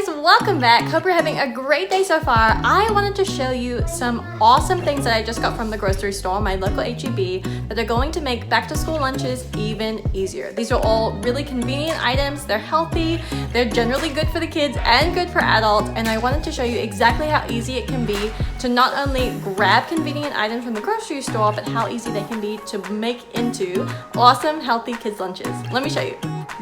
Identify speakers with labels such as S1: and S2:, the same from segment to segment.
S1: guys, welcome back. Hope you're having a great day so far. I wanted to show you some awesome things that I just got from the grocery store, my local H-E-B, that are going to make back to school lunches even easier. These are all really convenient items. They're healthy, they're generally good for the kids and good for adults, and I wanted to show you exactly how easy it can be to not only grab convenient items from the grocery store, but how easy they can be to make into awesome, healthy kids lunches. Let me show you.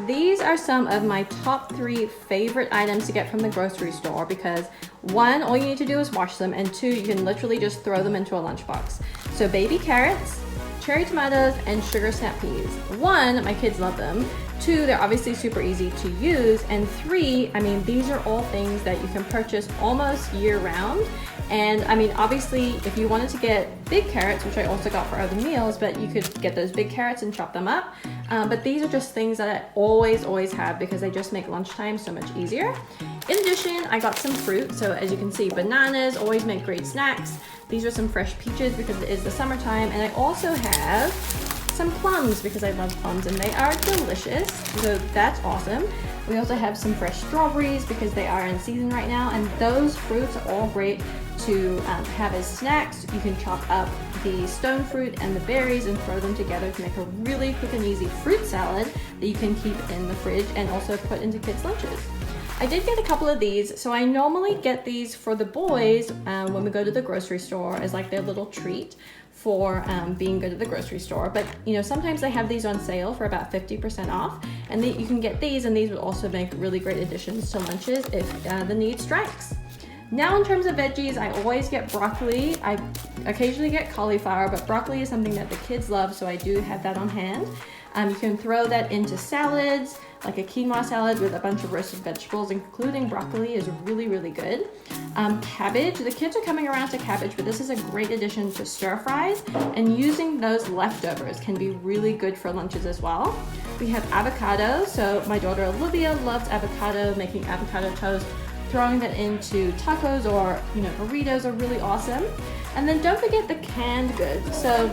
S1: These are some of my top 3 favorite items to get from the grocery store because 1, all you need to do is wash them, and 2, you can literally just throw them into a lunchbox. So baby carrots, cherry tomatoes, and sugar snap peas. 1, my kids love them. 2, they're obviously super easy to use. And 3, I mean, these are all things that you can purchase almost year round. And I mean, obviously, if you wanted to get big carrots, which I also got for other meals, but you could get those big carrots and chop them up. But these are just things that I always have because they just make lunchtime so much easier. In addition, I got some fruit. So as you can see, bananas always make great snacks. These are some fresh peaches because it is the summertime. And I also have some plums because I love plums and they are delicious. So that's awesome. We also have some fresh strawberries because they are in season right now. And those fruits are all great to have as snacks. You can chop up the stone fruit and the berries and throw them together to make a really quick and easy fruit salad that you can keep in the fridge and also put into kids' lunches. I did get a couple of these, so I normally get these for the boys when we go to the grocery store as like their little treat for being good at the grocery store. But you know, sometimes they have these on sale for about 50% off, and you can get these, and these would also make really great additions to lunches if the need strikes. Now in terms of veggies, I always get broccoli. I occasionally get cauliflower, but broccoli is something that the kids love, so I do have that on hand. You can throw that into salads, like a quinoa salad with a bunch of roasted vegetables, including broccoli is really good. Cabbage, the kids are coming around to cabbage, but this is a great addition to stir fries, and using those leftovers can be really good for lunches as well. We have avocado, so my daughter Olivia loves avocado, making avocado toast. Throwing that into tacos or burritos are really awesome. And then don't forget the canned goods. So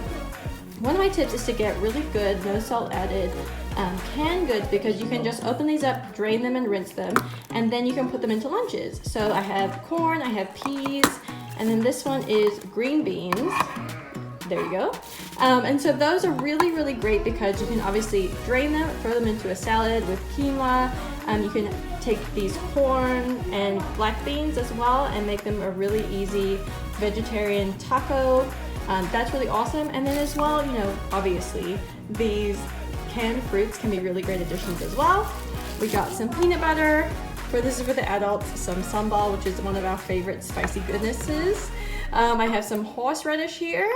S1: one of my tips is to get really good, no salt added canned goods because you can just open these up, drain them and rinse them, and then you can put them into lunches. So I have corn, I have peas, and then this one is green beans. There you go. And so those are really great because you can obviously drain them, throw them into a salad with quinoa. You can take these corn and black beans as well and make them a really easy vegetarian taco. That's really awesome. And then as well, obviously these canned fruits can be really great additions as well. We got some peanut butter. This is for the adults, some sambal, which is one of our favorite spicy goodnesses. I have some horseradish here.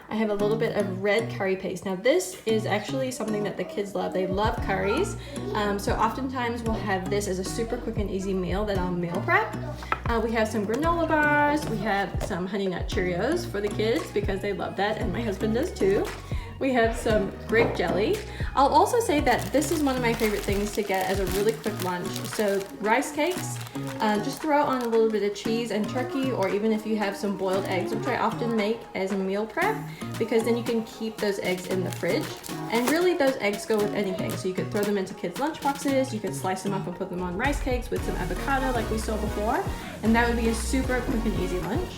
S1: I have a little bit of red curry paste. Now this is actually something that the kids love. They love curries. So oftentimes we'll have this as a super quick and easy meal that I'll meal prep. We have some granola bars. We have some Honey Nut Cheerios for the kids because they love that, and my husband does too. We have some grape jelly. I'll also say that this is one of my favorite things to get as a really quick lunch. So rice cakes, just throw on a little bit of cheese and turkey, or even if you have some boiled eggs, which I often make as a meal prep, because then you can keep those eggs in the fridge. And really those eggs go with anything. So you could throw them into kids' lunch boxes, you could slice them up and put them on rice cakes with some avocado like we saw before, and that would be a super quick and easy lunch.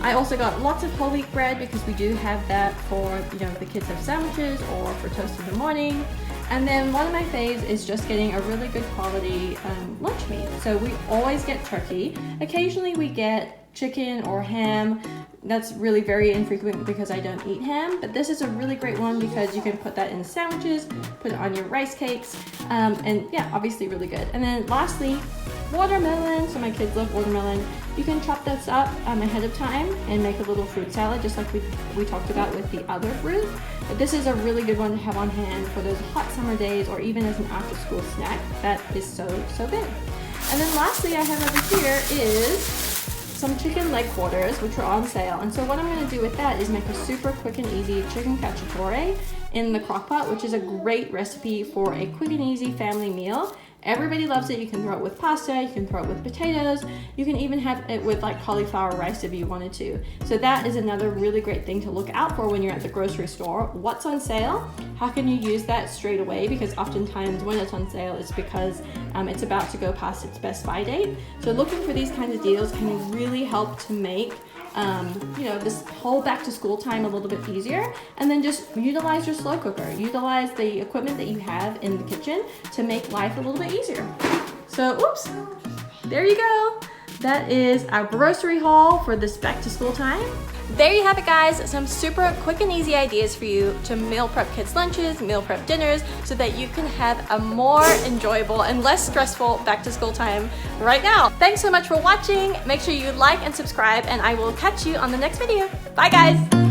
S1: I also got lots of whole wheat bread because we do have that for, if the kids have sandwiches or for toast in the morning. And then one of my faves is just getting a really good quality lunch meat. So we always get turkey. Occasionally we get chicken or ham. That's really very infrequent because I don't eat ham, but this is a really great one because you can put that in sandwiches, put it on your rice cakes, and yeah, obviously really good. And then lastly, watermelon. So my kids love watermelon. You can chop this up ahead of time and make a little fruit salad just like we talked about with the other fruit. But this is a really good one to have on hand for those hot summer days or even as an after school snack. That is so good. And then lastly I have over here is some chicken leg quarters, which are on sale. And so what I'm going to do with that is make a super quick and easy chicken cacciatore in the crock pot, which is a great recipe for a quick and easy family meal. Everybody loves it. You can throw it with pasta, you can throw it with potatoes, you can even have it with like cauliflower rice if you wanted to. So that is another really great thing to look out for when you're at the grocery store. What's on sale? How can you use that straight away? Because oftentimes when it's on sale, it's because it's about to go past its best by date. So looking for these kinds of deals can really help to make you know, this whole back to school time a little bit easier. And then just utilize your slow cooker. Utilize the equipment that you have in the kitchen to make life a little bit easier. So, oops, there you go. That is our grocery haul for this back to school time. There you have it, guys. Some super quick and easy ideas for you to meal prep kids' lunches, meal prep dinners, so that you can have a more enjoyable and less stressful back to school time right now. Thanks so much for watching. Make sure you like and subscribe, and I will catch you on the next video. Bye, guys.